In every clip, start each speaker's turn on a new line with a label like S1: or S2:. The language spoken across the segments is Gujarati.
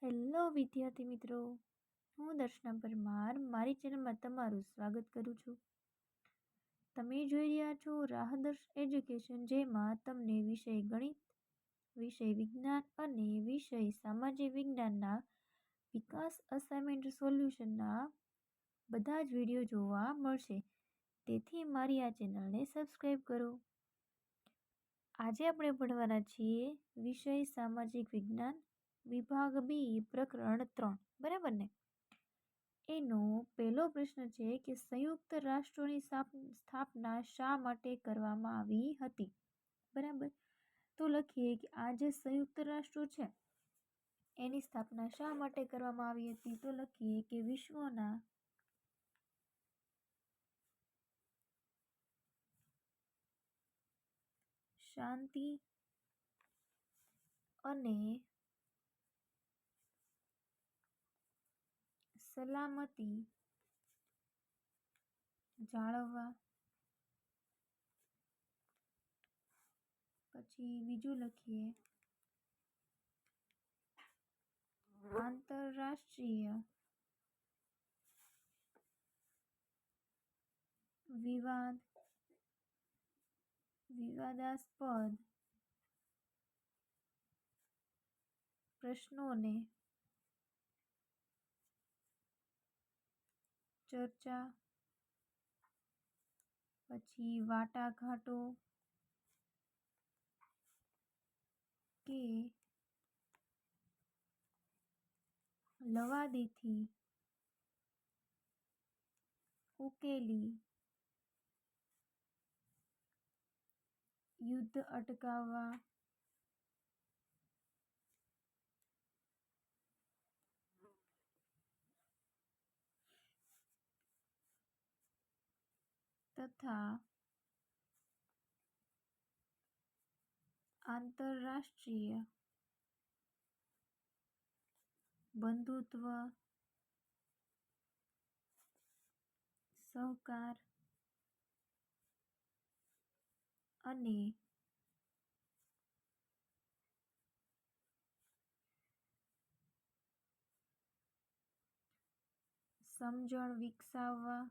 S1: હેલો વિદ્યાર્થી મિત્રો, હું દર્શના પરમાર મારી ચેનલમાં તમારું સ્વાગત કરું છું. તમે જોઈ રહ્યા છો રાહદર્શ એજ્યુકેશન, જેમાં તમને વિષય ગણિત, વિષય વિજ્ઞાન અને વિષય સામાજિક વિજ્ઞાનના વિકાસ અસાઇનમેન્ટ સોલ્યુશનના બધા જ વિડીયો જોવા મળશે. તેથી મારી આ ચેનલને સબસ્ક્રાઈબ કરો. આજે આપણે ભણવાના છીએ વિષય સામાજિક વિજ્ઞાન વિભાગ બી પ્રકરણ 3, બરાબર ને? એનો પહેલો પ્રશ્ન છે કે સંયુક્ત રાષ્ટ્રોની સ્થાપના શા માટે કરવામાં આવી હતી? બરાબર, તો લખીએ કે આ જે સંયુક્ત રાષ્ટ્રો છે એની સ્થાપના શા માટે કરવામાં આવી હતી? તો લખીએ કે વિશ્વના શાંતિ અને સલામતી જાળવવા. પછી બીજું લખીએ આંતરરાષ્ટ્રીય વિવાદાસ્પદ પ્રશ્નોને ચર્ચા. પછી વાટાઘાટો કે લવાદેથી ઉકેલી યુદ્ધ અટકાવવા. તથા આંતરરાષ્ટ્રીય બંધુત્વ, સહકાર અને સમજણ વિકસાવવા.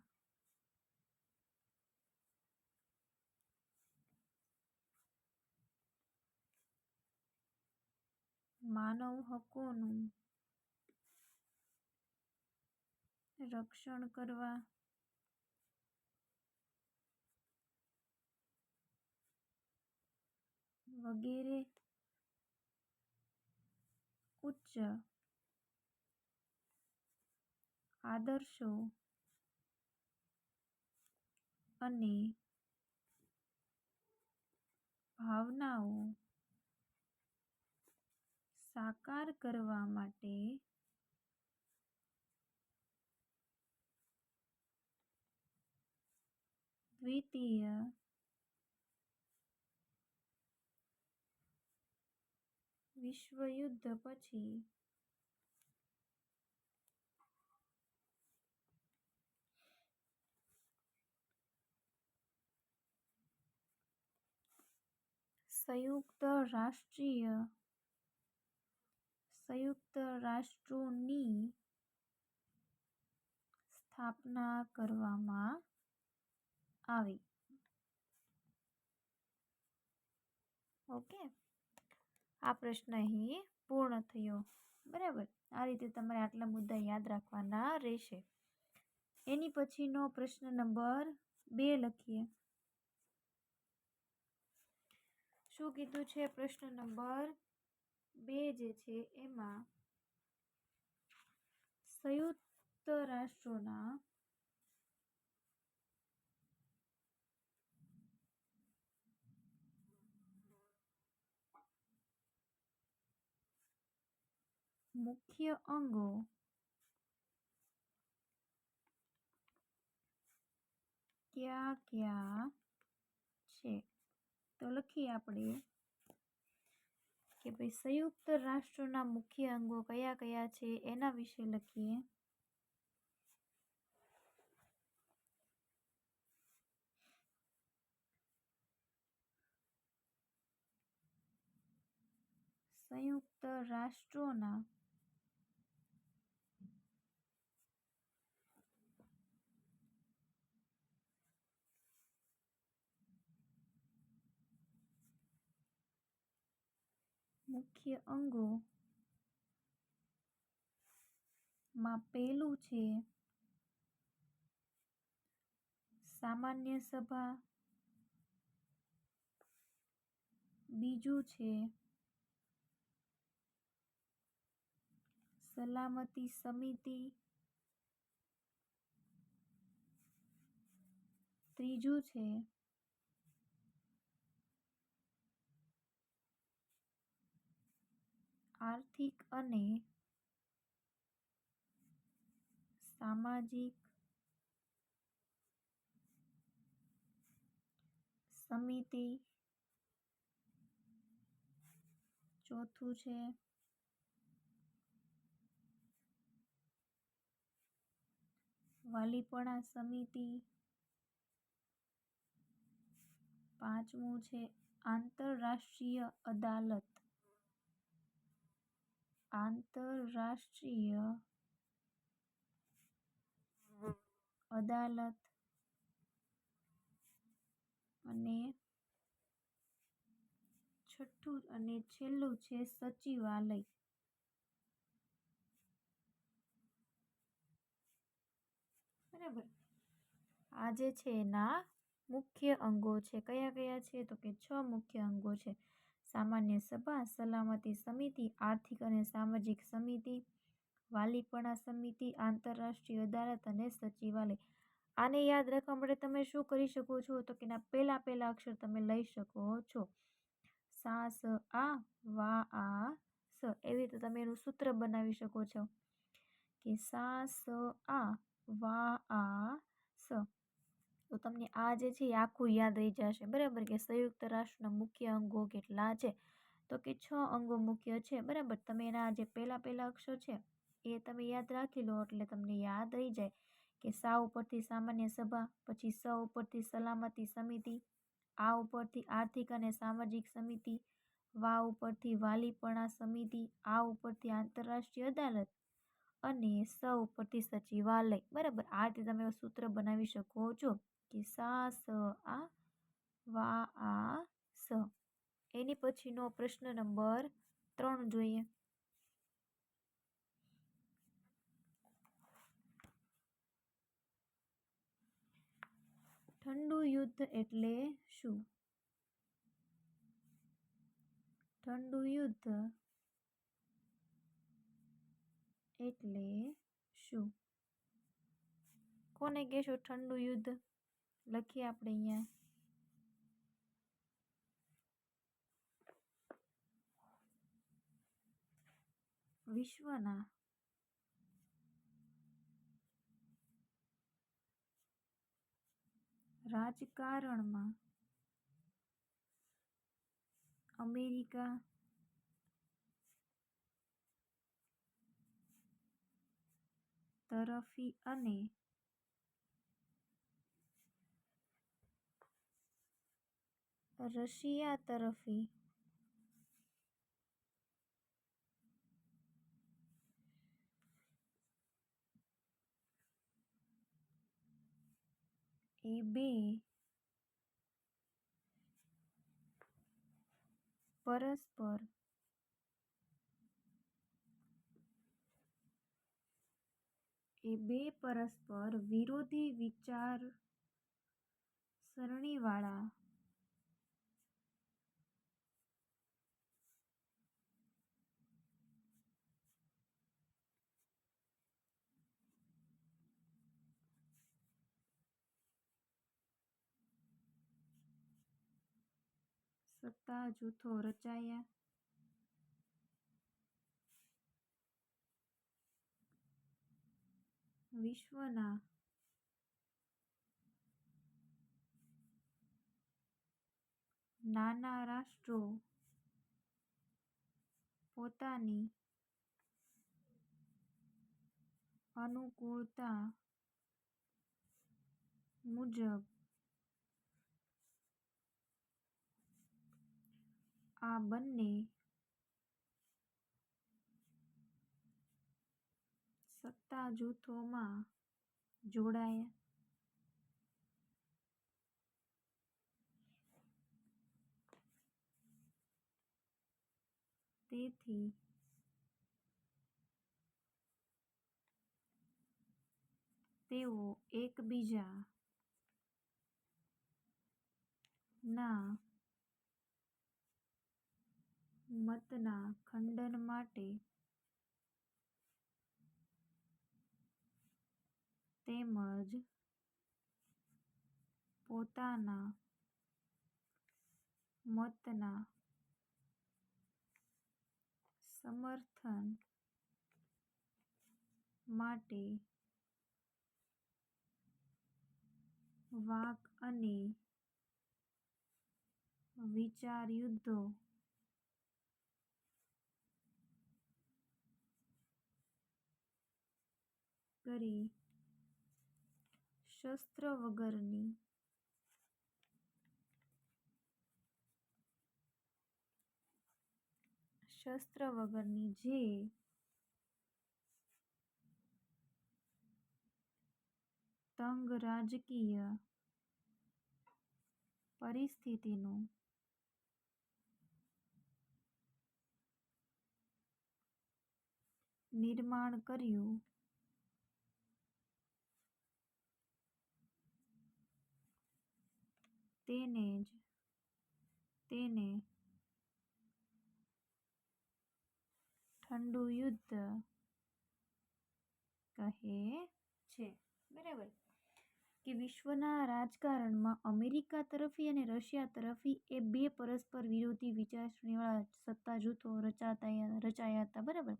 S1: માનવ હકોનું રક્ષણ કરવા. વગેરે ઉચ્ચ આદર્શો અને ભાવનાઓ સાકાર કરવા માટે દ્વિતીય વિશ્વયુદ્ધ પછી સંયુક્ત રાષ્ટ્રોની સ્થાપના કરવામાં આવી. ઓકે, આ પ્રશ્ન અહીં પૂર્ણ થયો. બરાબર, આ રીતે તમારે આટલા મુદ્દા યાદ રાખવાના રહેશે. એની પછીનો પ્રશ્ન નંબર 2 લખીએ. શું કીધું છે? પ્રશ્ન નંબર 2 જે છે એમાં સંયુક્ત રાષ્ટ્રોના મુખ્ય અંગો કયા કયા છે? તો લખીએ આપણે કે ભાઈ સંયુક્ત રાષ્ટ્રોના મુખ્ય અંગો કયા કયા છે એના વિશે લખીએ. સંયુક્ત રાષ્ટ્રોના મુખ્ય અંગો માં પહેલું છે સામાન્ય સભા, બીજું છે સલામતી સમિતિ, ત્રીજું છે આર્થિક અને સામાજિક સમિતિ, ચોથું છે વાલીપણા સમિતિ, પાંચમું છે આંતરરાષ્ટ્રીય અદાલત, આંતરરાષ્ટ્રીય અદાલત અને છઠ્ઠું અને છેલ્લું છે સચિવાલય. બરાબર. આ જે છે એના મુખ્ય અંગો છે. કયા કયા છે? તો કે 6 મુખ્ય અંગો છે. સામાન્ય સભા, સલામતી સમિતિ, આર્થિક અને સામાજિક સમિતિ, વાલીપણા સમિતિ, આંતરરાષ્ટ્રીય અદાલત અને સચિવાલય. આને યાદ રાખવા માટે તમે શું કરી શકો છો? તો કે ના પહેલા અક્ષર તમે લઈ શકો છો. સા સ આ વા આ સ. એવી રીતે તમે એનું સૂત્ર બનાવી શકો છો કે સા સ આ વા આ સ. તો તમને આ જે છે એ આખું યાદ રહી જશે. બરાબર. કે સંયુક્ત રાષ્ટ્રના મુખ્ય અંગો કેટલા છે? તો કે 6 અંગો મુખ્ય છે. બરાબર. તમે એના જે પહેલા અક્ષર છે એ તમે યાદ રાખી લો એટલે તમને યાદ રહી જાય કે સા ઉપરથી સામાન્ય સભા, પછી સ ઉપરથી સલામતી સમિતિ, આ ઉપરથી આર્થિક અને સામાજિક સમિતિ, વા ઉપરથી વાલીપણા સમિતિ, આ ઉપરથી આંતરરાષ્ટ્રીય અદાલત અને સ ઉપરથી સચિવાલય. બરાબર. આ રીતે તમે સૂત્ર બનાવી શકો છો કે સા સ આ વા આ સ. એની પછીનો પ્રશ્ન નંબર 3 જોઈએ. ઠંડુ યુદ્ધ એટલે શું? ઠંડુ યુદ્ધ એટલે શું? કોને કહેશો ઠંડુ યુદ્ધ? લખીએ આપણે અહીંયા. વિશ્વના રાજકારણમાં અમેરિકા, તરફી અને રશિયા તરફી એ બે પરસ્પર વિરોધી વિચારસરણીવાળા સત્તા જૂથો રચાયા. વિશ્વના નાના રાષ્ટ્રો પોતાની અનુકૂળતા મુજબ આ બંને સત્તા જૂથોમાં જોડાયા. તેથી તેઓ એકબીજાના મતના ખંડન માટે તેમજ પોતાના મતના સમર્થન માટે વાક અને વિચાર યુદ્ધો કરી શસ્ત્ર વગરની જે તંગ રાજકીય પરિસ્થિતિનું નિર્માણ કર્યું તેને ઠંડુ યુદ્ધ કહે છે. બરાબર. કે વિશ્વના રાજકારણમાં અમેરિકા તરફી અને રશિયા તરફી એ બે પરસ્પર વિરોધી વિચારસરણીવાળા સત્તા જૂથો રચાયા હતા. બરાબર.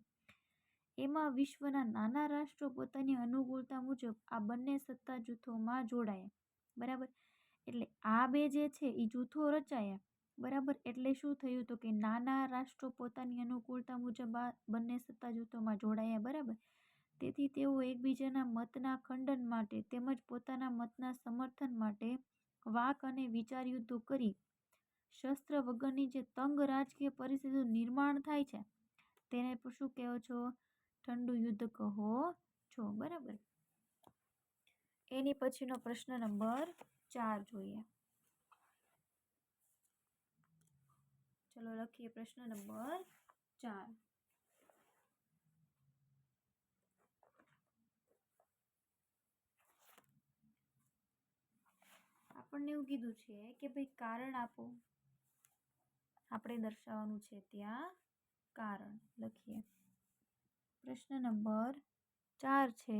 S1: એમાં વિશ્વના નાના રાષ્ટ્રો પોતાની અનુકૂળતા મુજબ આ બંને સત્તા જૂથોમાં જોડાયા. બરાબર. એટલે આ બે જે છે એ જૂથો રચાયા. બરાબર. એટલે શું થયું તો કે નાના રાષ્ટ્રો પોતાની અનુકૂળતા મુજબ આ બંને સત્તા જૂથોમાં જોડાયા. બરાબર. તેથી તેઓ એકબીજાના મતના ખંડન માટે તેમજ પોતાના મતના સમર્થન માટે વાક અને વિચાર યુદ્ધો કરી શસ્ત્ર વગરની જે તંગ રાજકીય પરિસ્થિતિનું નિર્માણ થાય છે તેને શું કહો છો? ઠંડુ યુદ્ધ કહો છો. બરાબર. એની પછીનો પ્રશ્ન નંબર 4 જોઈએ. ચલો લખીએ પ્રશ્ન નંબર 4. આપણને એવું કીધું છે કે ભાઈ કારણ આપો. આપણે દર્શાવવાનું છે ત્યાં કારણ. લખીએ. પ્રશ્ન નંબર 4 છે.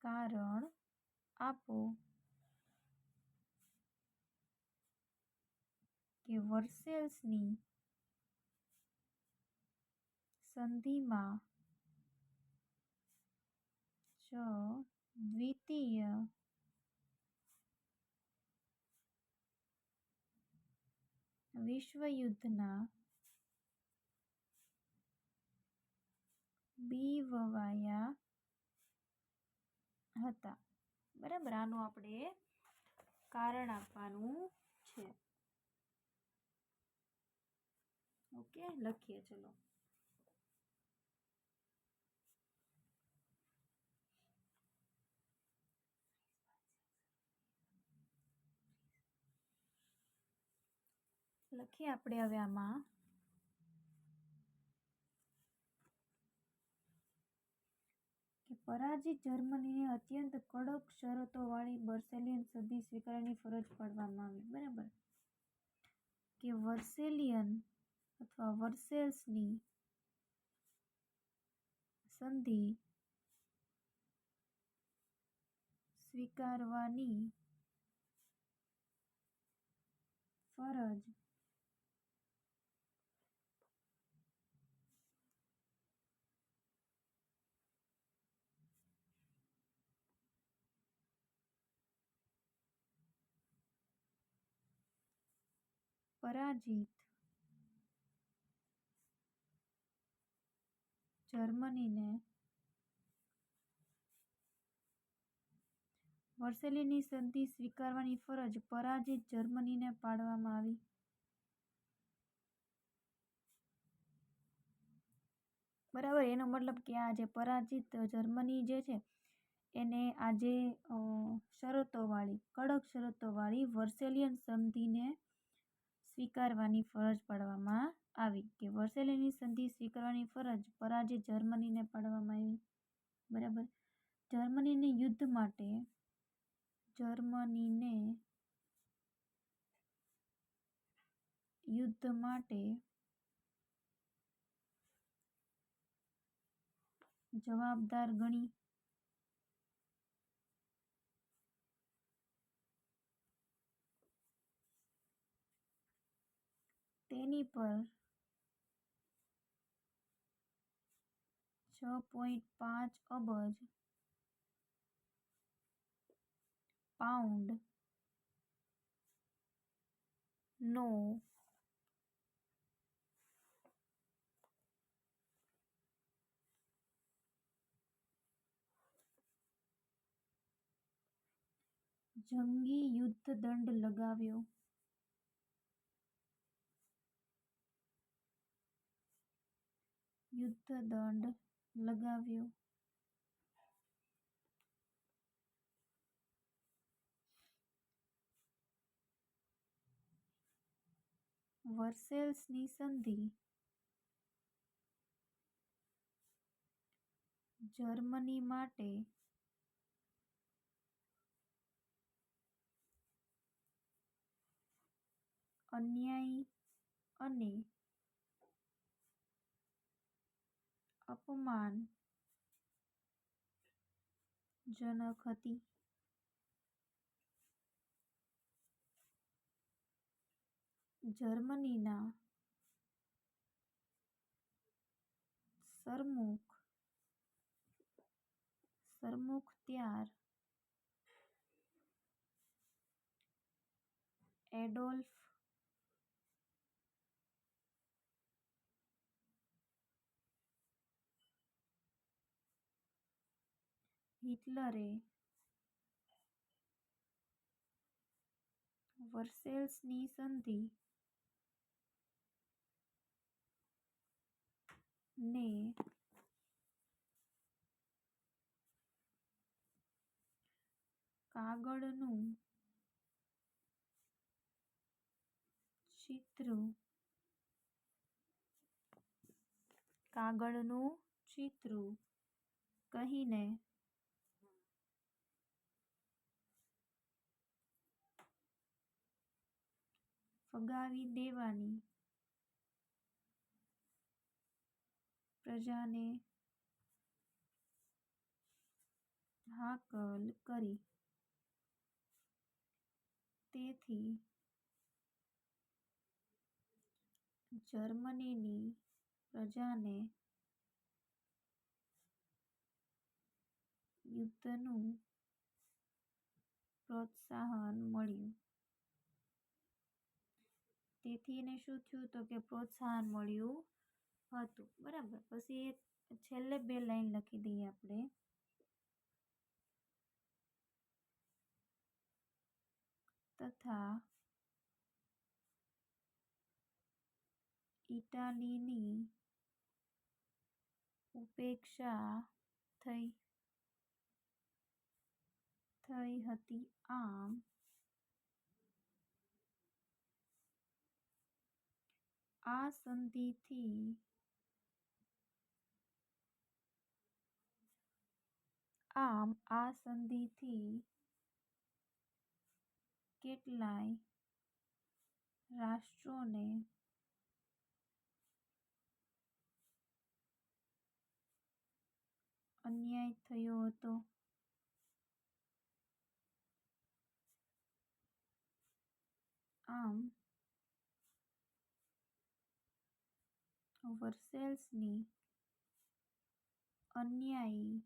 S1: કારણ આપો કે વર્સેલ્સની સંધિમાં જ દ્વિતીય વિશ્વયુદ્ધના બીવવાયા હતા. બરાબર. આનું આપણે કારણ આપવાનું છે. ઓકે. લખીએ. ચલો લખીએ આપણે હવે આમાં કે પરાજિત જર્મનીને અત્યંત કડક શરતોવાળી વર્સેલિયન સંધિ સ્વીકારવાની ફરજ પાડવામાં આવી. બરાબર. કે વર્સેલિયન અથવા વર્સેલ્સની સંધિ સ્વીકારવાની ફરજ પરાજિત જર્મનીને વર્સેલીની સંધિ સ્વીકારવાની ફરજ પરાજિત જર્મનીને પાડવામાં આવી. બરાબર. એનો મતલબ કે આ જે પરાજિત જર્મની જે છે એને આજે શરતોવાળી કડક શરતોવાળી વર્સેલિયન સંધિને સ્વીકારવાની ફરજ પાડવામાં આવી કે વર્સેલિયનની સંધિ સ્વીકારવાની ફરજ પરાજિત જર્મનીને પાડવામાં આવી. બરાબર. જર્મનીને યુદ્ધ માટે જવાબદાર ગણી તેની પર 6.5 અબજ પાઉન્ડ નો જંગી યુદ્ધ દંડ લગાવ્યો. વર્સેલ્સની સંધિ જર્મની માટે અન્યાયી અને અપમાનજનક હતી. જર્મનીના સરમુખત્યાર એડોલ્ફ હિટલરે વર્સેલ્સની સંધિ ને કાગળનું ચીતરું કહીને ફગાવી દેવાની પ્રજાને હાકલ કરી. તેથી જર્મનીની પ્રજાને યુદ્ધનું પ્રોત્સાહન મળ્યું. તેથી એને શું થયું તો કે પ્રોત્સાહન મળ્યું હતું. બરાબર. પછી છેલ્લે 2 લાઈન લખી દઈએ આપણે. તથા ઇટાલીની ઉપેક્ષા થઈ હતી. આમ આ સંધિથી કેટલાય રાષ્ટ્રોને અન્યાય થયો હતો. આમ વર્સેલ્સની અન્યાયી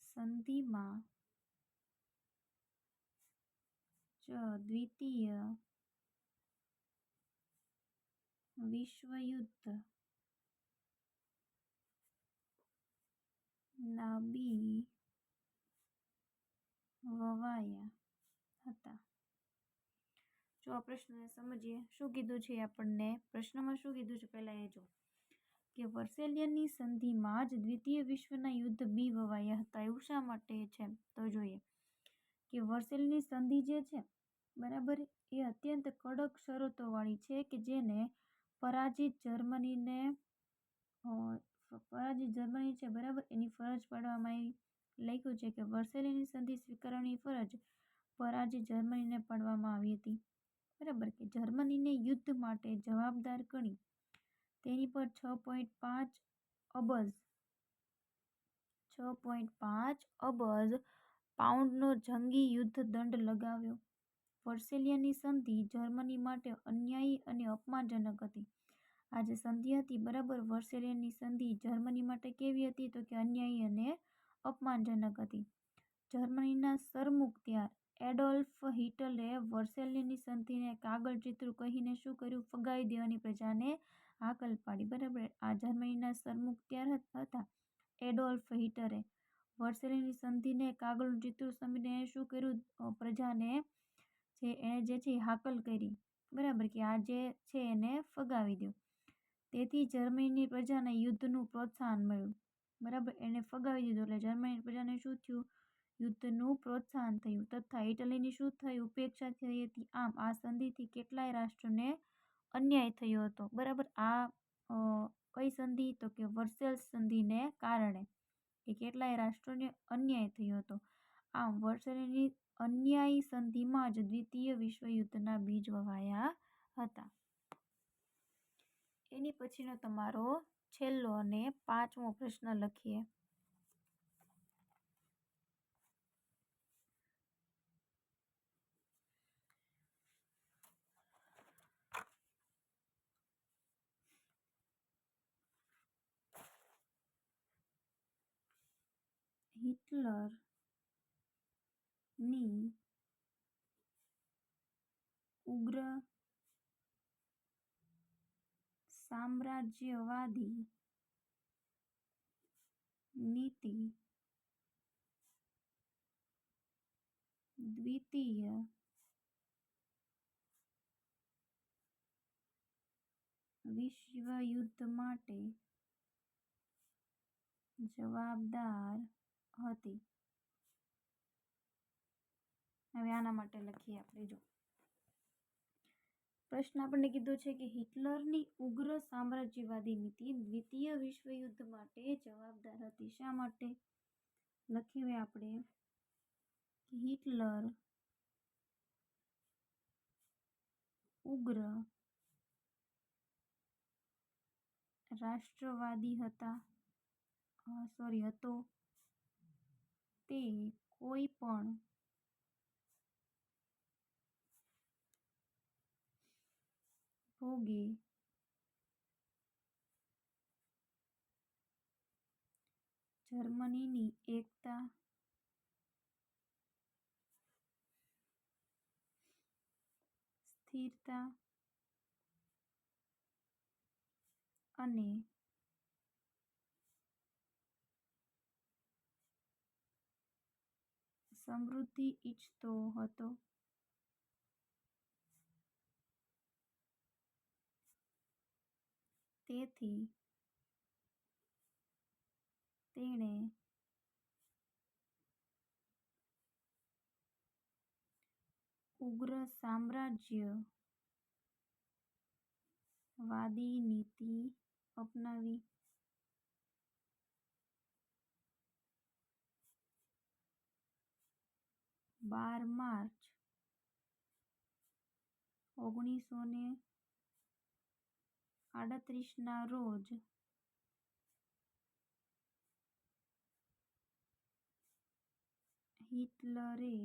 S1: સંધિમાં જ દ્વિતીય વિશ્વયુદ્ધ ના બી વવાયા હતા. જો આ પ્રશ્નને સમજીએ. શું કીધું છે આપણને? પ્રશ્નમાં શું કીધું છે પહેલા એ જો. કે વર્સેલિયનની સંધિમાં જ દ્વિતીય વિશ્વના યુદ્ધ બીવવાયા હતા. એવું શા માટે છે? તો જોઈએ કે વર્સેલિયનની સંધિ જે છે બરાબર, એ અત્યંત કડક શરતોવાળી છે કે જેને પરાજિત જર્મની છે બરાબર, એની ફરજ પાડવામાં આવી. લખ્યું છે કે વર્સેલિયનની સંધિ સ્વીકારવાની ફરજ પરાજિત જર્મનીને પાડવામાં આવી હતી. બરાબર, કે જર્મનીને યુદ્ધ માટે જવાબદાર ગણી તેની પર 6.5 અબજ પાઉન્ડનો જંગી યુદ્ધ દંડ લગાવ્યો. વર્સેલિયનની સંધિ જર્મની માટે અન્યાયી અને અપમાનજનક હતી. આ જે સંધિ હતી બરાબર, વર્સેલિયનની સંધિ જર્મની માટે કેવી હતી? તો કે અન્યાયી અને અપમાનજનક હતી. જર્મનીના સરમુખત્યાર એડોલ્ફ હિટલરે વર્સેલિયનની સંધિને કાગળ ચિત્રું કહીને શું કર્યું? ફગાવી દેવાની પ્રજાને હાકલ પાડી. બરાબર, આ જર્મનીના સરમુખત્યાર હતા એડોલ્ફ હિટલરે વર્સેલિયનની સંધિને કાગળનું ચિત્રું સમજીને શું કર્યું? પ્રજાને એને જે છે હાકલ કરી. બરાબર, કે આ જે છે એને ફગાવી દો. તેથી જર્મનીની પ્રજાને યુદ્ધનું પ્રોત્સાહન મળ્યું. બરાબર, એને ફગાવી દીધું એટલે જર્મનીની પ્રજાને શું થયું? યુદ્ધનું પ્રોત્સાહન થયું તથા ઇટલીની શું થઈ? ઉપેક્ષા થઈ હતી. આમ આ સંધિથી કેટલાય રાષ્ટ્રોને અન્યાય થયો હતો. બરાબર, આ કઈ સંધિ? તો કે વર્સેલ્સ સંધિને કારણે કે કેટલાય રાષ્ટ્રોને અન્યાય થયો હતો. આમ વર્સેલની અન્યાયી સંધિમાં જ દ્વિતીય વિશ્વયુદ્ધના બીજ વવાયા હતા. એની પછીનો તમારો છેલ્લો અને 5મો પ્રશ્ન લખીએ. હિટલરની ઉગ્ર સામ્રાજ્યવાદી નીતિ દ્વિતીય વિશ્વયુદ્ધ માટે જવાબદાર હતી. હવે આના માટે લખીએ આપણે. જો પ્રશ્ન આપણને કીધો છે કે હિટલરની ઉગ્ર સામ્રાજ્યવાદી નીતિ દ્વિતીય વિશ્વયુદ્ધ માટે જવાબદાર હતી. શા માટે? લખીએ આપણે કે હિટલર ઉગ્ર રાષ્ટ્રવાદી હતો. તે કોઈ પણ ભોગે જર્મનીની એકતા, સ્થિરતા અને સમૃદ્ધિ ઈચ્છતો હતો. તેથી તેણે ઉગ્ર સામ્રાજ્યવાદી નીતિ અપનાવી. 12 માર્ચ 1938ના રોજ હિટલરે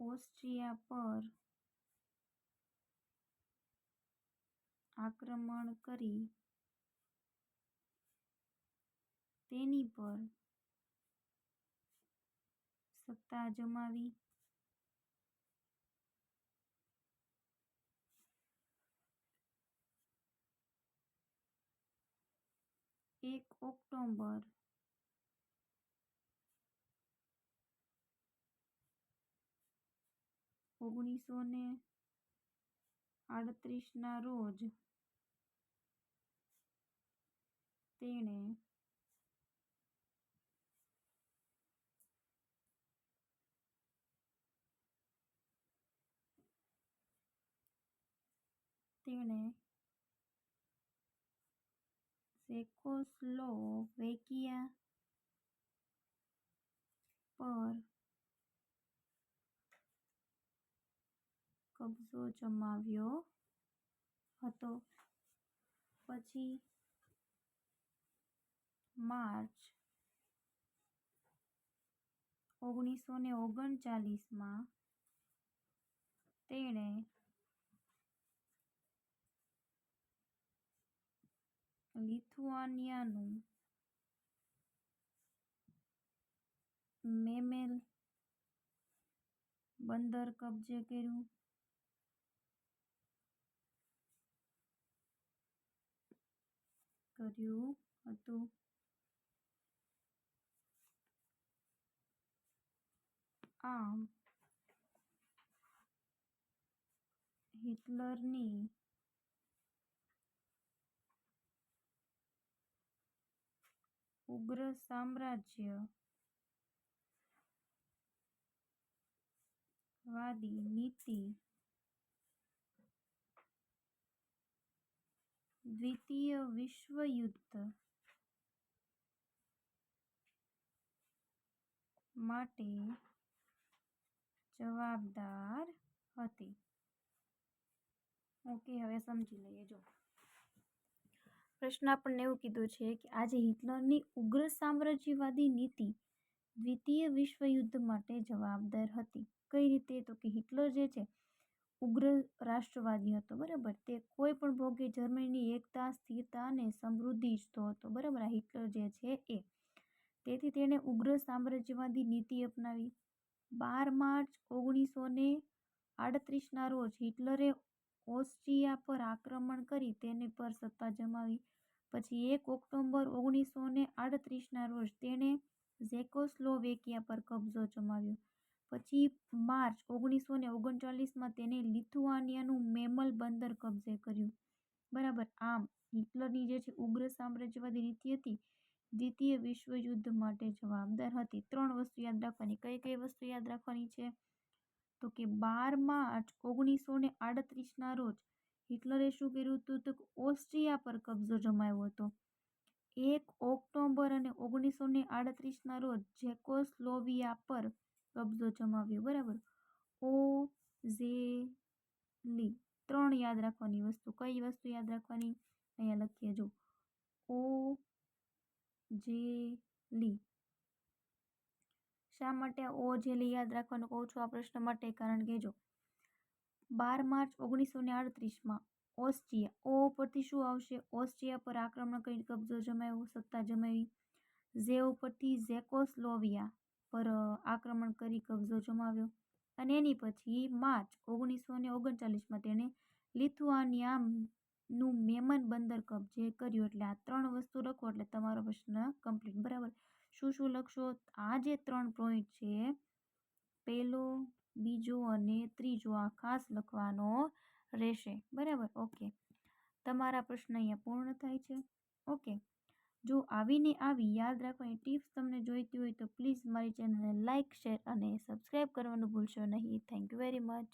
S1: ઓસ્ટ્રિયા પર આક્રમણ કરી તેની પર સત્તા જમાવી. 1 ઓક્ટોબર 1938 રોજ તેણે ચેકોસ્લોવેકિયા પર કબજો જમાવ્યો હતો. પછી માર્ચ 1939માં તેણે લિથુઆનિયાનું મેમેલ બંદર કબજે કર્યું. હતું. આમ હિટલરની ઉગ્ર સામ્રાજ્યવાદી નીતિ દ્વિતીય વિશ્વયુદ્ધ માટે જવાબદાર હતી. ઓકે, હવે સમજી લઈએ. જો પ્રશ્ન આપણને એવું કીધું છે કે આજે હિટલરની ઉગ્ર સામ્રાજ્યવાદી નીતિ દ્વિતીય વિશ્વયુદ્ધ માટે જવાબદાર હતી. કઈ રીતે? તો કે હિટલર જે છે ઉગ્ર રાષ્ટ્રવાદી હતો. બરાબર, તે કોઈ પણ ભોગે જર્મનીની એકતા, સ્થિરતા અને સમૃદ્ધિ ઈચ્છતો હતો. બરાબર, આ હિટલર જે છે એ. તેથી તેણે ઉગ્ર સામ્રાજ્યવાદી નીતિ અપનાવી. 12 માર્ચ 1938ના રોજ હિટલરે ઓસ્ટ્રિયા પર આક્રમણ કરી તેની પર સત્તા જમાવી. પછી 1 ઓક્ટોબર 1938ના રોજ તેણે ઝેકોસ્લોવેકિયા પર કબજો જમાવ્યો. પછી માર્ચ 1939માં તેને લિથુઆનિયાનું મેમલ બંદર કબજે કર્યું. બરાબર, આમ હિટલરની જે છે ઉગ્ર સામ્રાજ્યવાદી નીતિ હતી દ્વિતીય વિશ્વયુદ્ધ માટે જવાબદાર હતી. 3 વસ્તુ યાદ રાખવાની. કઈ કઈ વસ્તુ યાદ રાખવાની છે? તો કે 12 માર્ચ 1938ના રોજ હિટલરે શું કર્યું હતું? તો ઓસ્ટ્રિયા પર કબજો જમાવ્યો હતો. 1 ઓક્ટોબર અને 1938ના રોજ ઝેકોસ્લોવિયા પર કબજો જમાવ્યો. બરાબર, ઓઝેલી. 3 યાદ રાખવાની વસ્તુ. કઈ વસ્તુ યાદ રાખવાની? અહીંયા લખીએ જો, ઓઝેલી. શા માટે ઓઝેલી યાદ રાખવાનું કહું છું આ પ્રશ્ન માટે? કારણ કે જો 12 માર્ચ 1938માં ઓસ્ટ્રિયા, ઓ ઉપરથી શું આવશે? ઓસ્ટ્રિયા પર આક્રમણ કરીને કબજો જમાવ્યો, સત્તા જમાવી. ઝે ઉપરથી ઝેકોસ્લોવિયા પર આક્રમણ કરી કબજો જમાવ્યો. અને એની પછી માર્ચ 1939માં તેણે લિથુઆનિયાનું મેમન બંદર કબજે કર્યું. એટલે આ 3 વસ્તુ લખો એટલે તમારો પ્રશ્ન કમ્પ્લીટ. બરાબર, શું શું લખશો? આ જે 3 પોઈન્ટ છે, પહેલો, બીજો અને ત્રીજો, આ ખાસ લખવાનો રહેશે. બરાબર, ઓકે. તમારા પ્રશ્ન અહીંયા પૂર્ણ થાય છે. ઓકે, જો આવીને આવી યાદ રાખવાની ટિપ્સ તમને જોઈતી હોય તો પ્લીઝ મારી ચેનલને લાઇક, શેર અને સબસ્ક્રાઈબ કરવાનું ભૂલશો નહીં. Thank you very much.